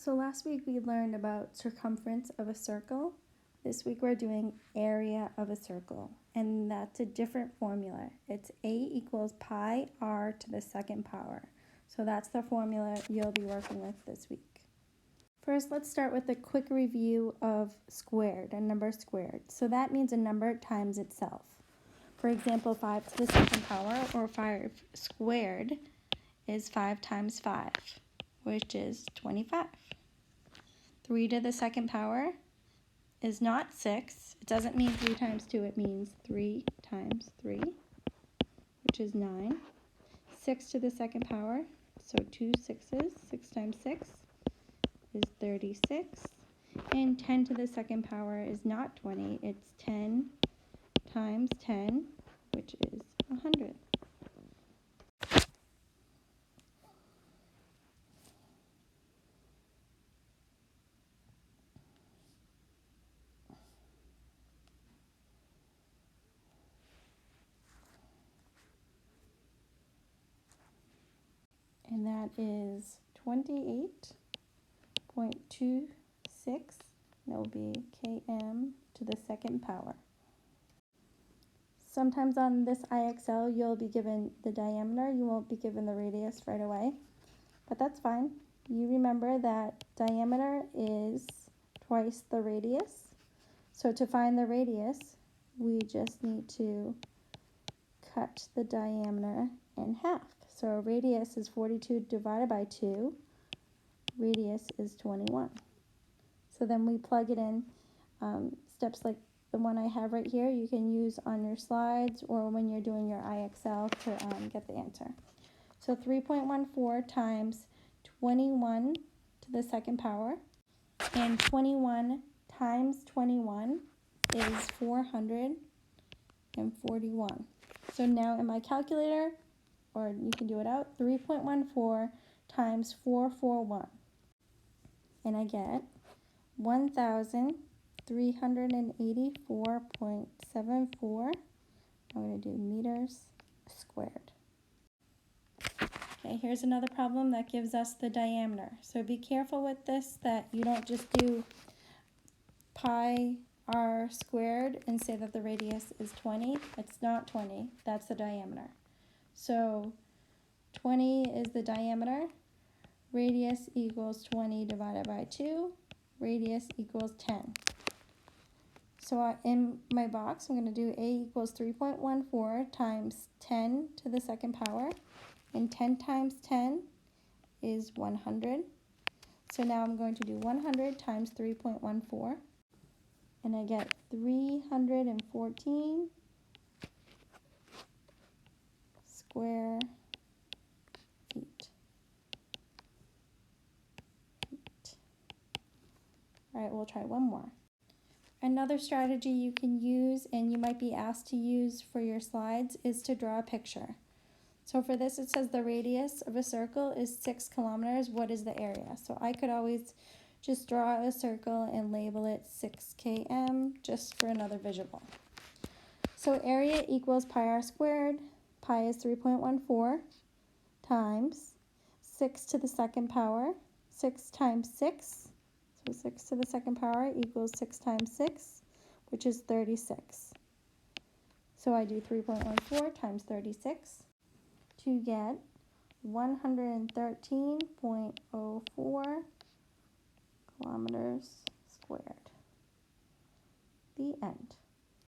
So last week we learned about circumference of a circle. This week we're doing area of a circle, and that's a different formula. It's A equals pi r to the second power. So that's the formula you'll be working with this week. First, let's start with a quick review of squared, a number squared. So that means a number times itself. For example, 5 to the second power, or 5 squared, is 5 times 5, which is 25. 3 to the second power is not 6. It doesn't mean 3 times 2. It means 3 times 3, which is 9. 6 to the second power, so 2 sixes. 6 times 6 is 36. And 10 to the second power is not 20. It's 10 times 10, which is 100. And that is 28.26. That will be km to the second power. Sometimes on this IXL, you'll be given the diameter. You won't be given the radius right away, but that's fine. You remember that diameter is twice the radius. So to find the radius, we just need to cut the diameter in half. So radius is 42 divided by 2. Radius is 21. So then we plug it in. Steps like the one I have right here, you can use on your slides or when you're doing your IXL to get the answer. So 3.14 times 21 to the second power, and 21 times 21 is 441. So now in my calculator, or you can do it out, 3.14 times 441. And I get 1,384.74. I'm going to do meters squared. Okay, here's another problem that gives us the diameter. So be careful with this that you don't just do pi r squared and say that the radius is 20. It's not 20. That's the diameter. So 20 is the diameter. Radius equals 20 divided by 2. Radius equals 10. So in my box, I'm going to do A equals 3.14 times 10 to the second power. And 10 times 10 is 100. So now I'm going to do 100 times 3.14. And I get 314 square feet. All right, we'll try one more. Another strategy you can use, and you might be asked to use for your slides, is to draw a picture. So for this, it says the radius of a circle is 6 kilometers. What is the area? So I could always just draw a circle and label it 6 km just for another visual. So area equals pi r squared. Pi is 3.14 times 6 to the second power. 6 times 6. So 6 to the second power equals 6 times 6, which is 36. So I do 3.14 times 36 to get 113.04 kilometers squared. The end.